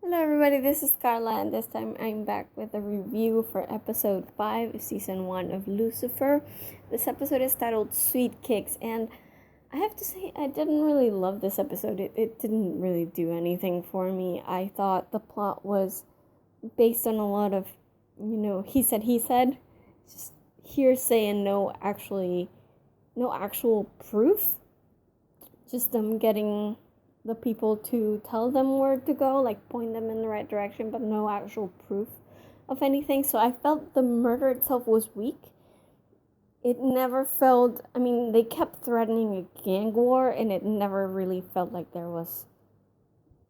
Hello, everybody. This is Carla, and this time I'm back with a review for episode 5 of season 1 of Lucifer. This episode is titled Sweet Kicks, and I have to say, I didn't really love this episode. It didn't really do anything for me. I thought the plot was based on a lot of, he said, just hearsay and no actual proof. Just them getting the people to tell them where to go, like point them in the right direction, but no actual proof of anything. So I felt the murder itself was weak. It never felt, they kept threatening a gang war, and it never really felt like there was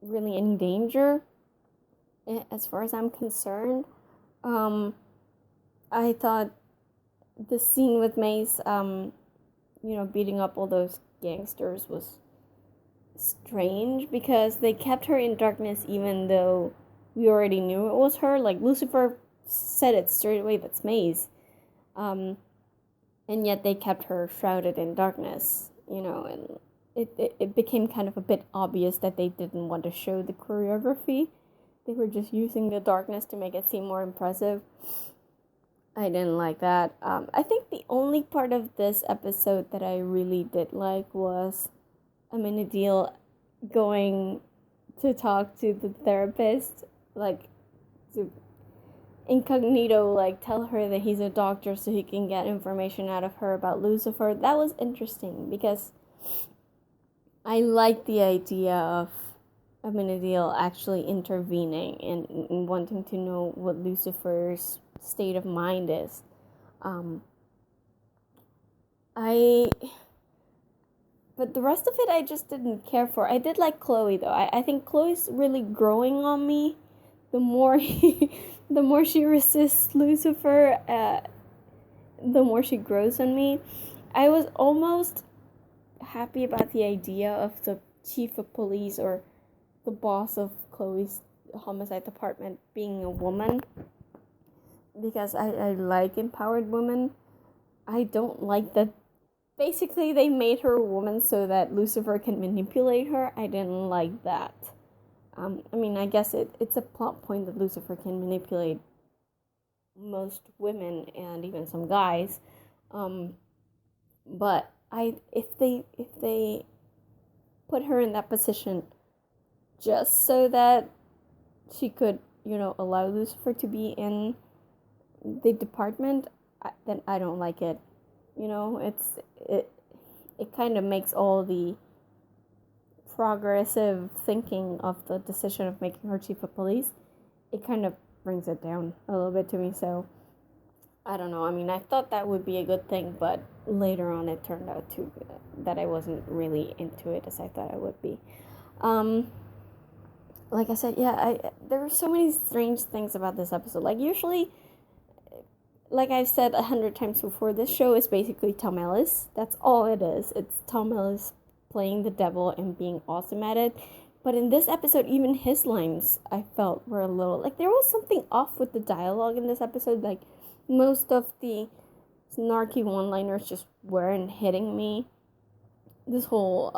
really any danger, as far as I'm concerned. I thought the scene with Mace, beating up all those gangsters was strange because they kept her in darkness even though we already knew it was her. Like, Lucifer said it straight away, that's Maze. And yet they kept her shrouded in darkness, and it became kind of a bit obvious that they didn't want to show the choreography. They were just using the darkness to make it seem more impressive. I didn't like that. I think the only part of this episode that I really did like was Amenadiel going to talk to the therapist, like, to incognito, like, tell her that he's a doctor so he can get information out of her about Lucifer. That was interesting because I like the idea of Amenadiel actually intervening and wanting to know what Lucifer's state of mind is. But the rest of it I just didn't care for. I did like Chloe, though. I think Chloe's really growing on me. The more the more she resists Lucifer, the more she grows on me. I was almost happy about the idea of the chief of police or the boss of Chloe's homicide department being a woman, because I like empowered women. I don't like that basically they made her a woman so that Lucifer can manipulate her. I didn't like that. I guess it's a plot point that Lucifer can manipulate most women and even some guys. But if they put her in that position just so that she could, allow Lucifer to be in the department, then I don't like it. It kind of makes all the progressive thinking of the decision of making her chief of police, it kind of brings it down a little bit to me. So I don't know. I thought that would be a good thing, but later on it turned out that I wasn't really into it as I thought I would be. Like I said, there were so many strange things about this episode. Like, usually, like I've said 100 times before, this show is basically Tom Ellis. That's all it is. It's Tom Ellis playing the devil and being awesome at it. But in this episode, even his lines, I felt, were a little, like, there was something off with the dialogue in this episode. Like, most of the snarky one-liners just weren't hitting me. This whole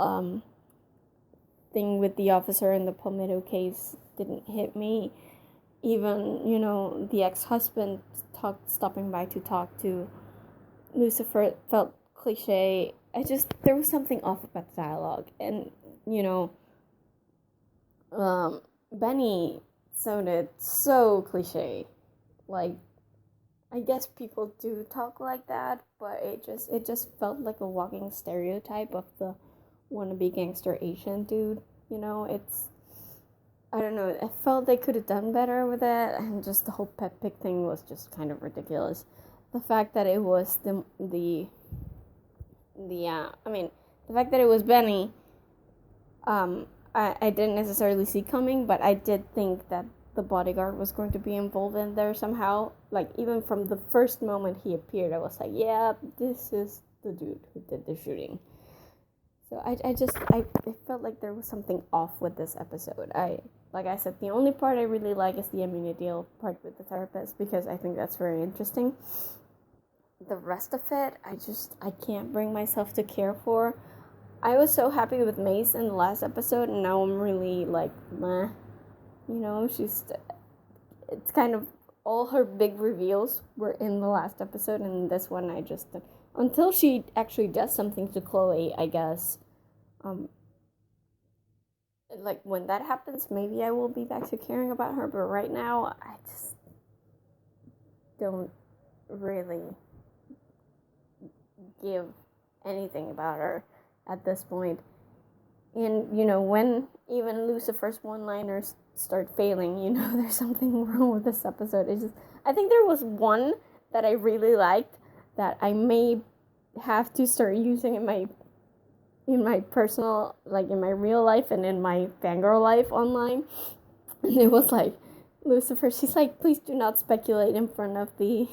thing with the officer in the Palmetto case didn't hit me. Even, the ex-husband stopping by to talk to Lucifer felt cliche. There was something off about the dialogue. And, Benny sounded so cliche. Like, I guess people do talk like that, but it just felt like a walking stereotype of the wannabe gangster Asian dude. I don't know, I felt they could have done better with it, and just the whole pet pick thing was just kind of ridiculous. The fact that it was the fact that it was Benny, I didn't necessarily see coming, but I did think that the bodyguard was going to be involved in there somehow. Like, even from the first moment he appeared, I was like, yeah, this is the dude who did the shooting. So I felt like there was something off with this episode. Like I said, the only part I really like is the Amenadiel part with the therapist, because I think that's very interesting. The rest of it, I can't bring myself to care for. I was so happy with Mace in the last episode, and now I'm really like, meh. it's kind of all her big reveals were in the last episode, and this one I just, until she actually does something to Chloe, I guess, like when that happens, maybe I will be back to caring about her, but right now I just don't really give anything about her at this point. And, when even Lucifer's one-liners start failing, there's something wrong with this episode. I think there was one that I really liked that I may have to start using in my personal, like in my real life and in my fangirl life online. And it was like, Lucifer, she's like, please do not speculate in front of the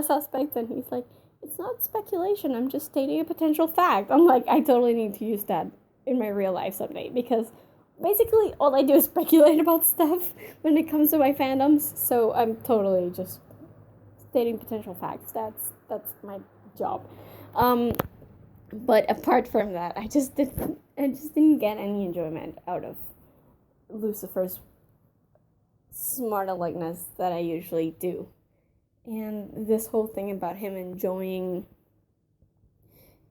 suspect. And he's like, it's not speculation, I'm just stating a potential fact. I'm like, I totally need to use that in my real life someday, because basically all I do is speculate about stuff when it comes to my fandoms. So I'm totally just stating potential facts. That's my job. But apart from that, I just didn't get any enjoyment out of Lucifer's smart aleckness that I usually do. And this whole thing about him enjoying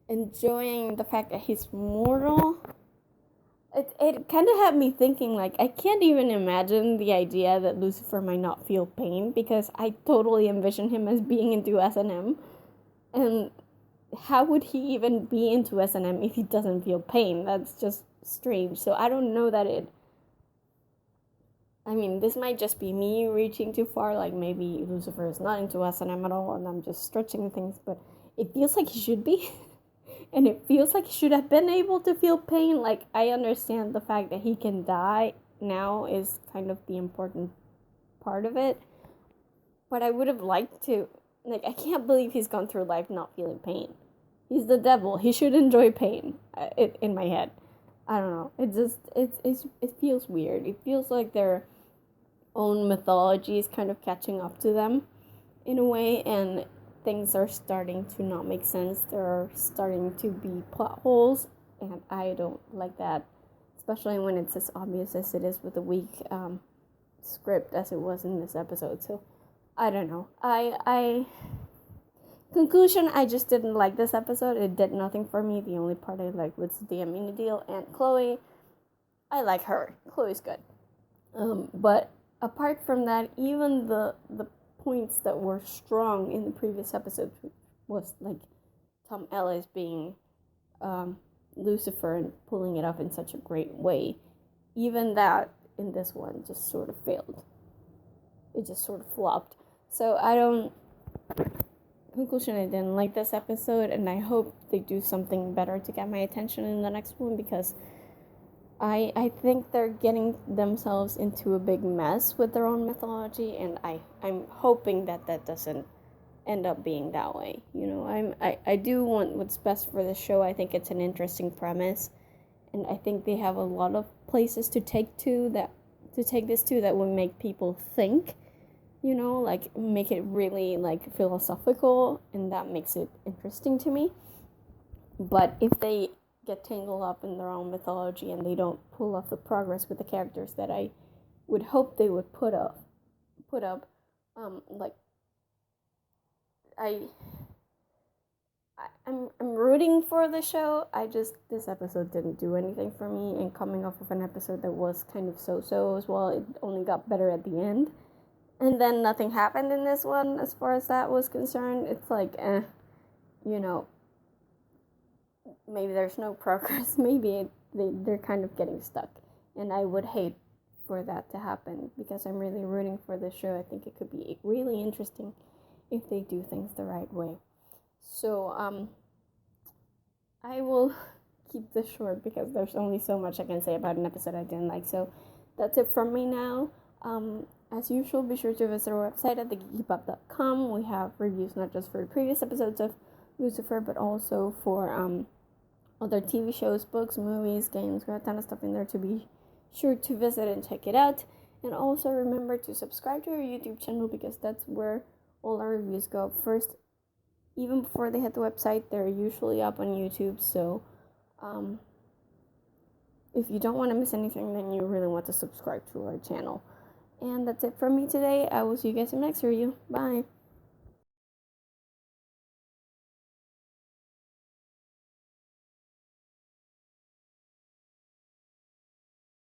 the fact that he's mortal, it kind of had me thinking, like, I can't even imagine the idea that Lucifer might not feel pain, because I totally envision him as being into S&M. And how would he even be into S&M if he doesn't feel pain? That's just strange. So I don't know that this might just be me reaching too far, like maybe Lucifer is not into S&M at all and I'm just stretching things, but it feels like he should be. And it feels like he should have been able to feel pain. Like, I understand the fact that he can die now is kind of the important part of it, but I would have liked to, like, I can't believe he's gone through life not feeling pain. He's the devil. He should enjoy pain. In my head, I don't know. It feels weird. It feels like their own mythology is kind of catching up to them in a way, and things are starting to not make sense. There are starting to be plot holes, and I don't like that, especially when it's as obvious as it is with a weak script as it was in this episode. So I don't know. Conclusion, I just didn't like this episode. It did nothing for me. The only part I liked was the Amina deal, and Chloe, I like her. Chloe's good. But apart from that, even the points that were strong in the previous episode was like Tom Ellis being Lucifer and pulling it off in such a great way. Even that in this one just sort of failed. It just sort of flopped. So conclusion, I didn't like this episode, and I hope they do something better to get my attention in the next one, because I think they're getting themselves into a big mess with their own mythology, and I'm hoping that doesn't end up being that way. I do want what's best for the show. I think it's an interesting premise, and I think they have a lot of places to take this to that will make people think, like make it really like philosophical, and that makes it interesting to me. But if they get tangled up in their own mythology and they don't pull off the progress with the characters that I would hope they would put up, like I'm rooting for the show. This episode didn't do anything for me, and coming off of an episode that was kind of so as well, it only got better at the end, and then nothing happened in this one as far as that was concerned. It's like, maybe there's no progress. Maybe they're kind of getting stuck, and I would hate for that to happen, because I'm really rooting for this show. I think it could be really interesting if they do things the right way. So I will keep this short because there's only so much I can say about an episode I didn't like. So that's it from me now. As usual, be sure to visit our website at thegeekypub.com. We have reviews not just for previous episodes of Lucifer, but also for other TV shows, books, movies, games. We have a ton of stuff in there to be sure to visit and check it out. And also remember to subscribe to our YouTube channel, because that's where all our reviews go up first. Even before they hit the website, they're usually up on YouTube. So if you don't want to miss anything, then you really want to subscribe to our channel. And that's it from me today. I will see you guys in the next review. Bye.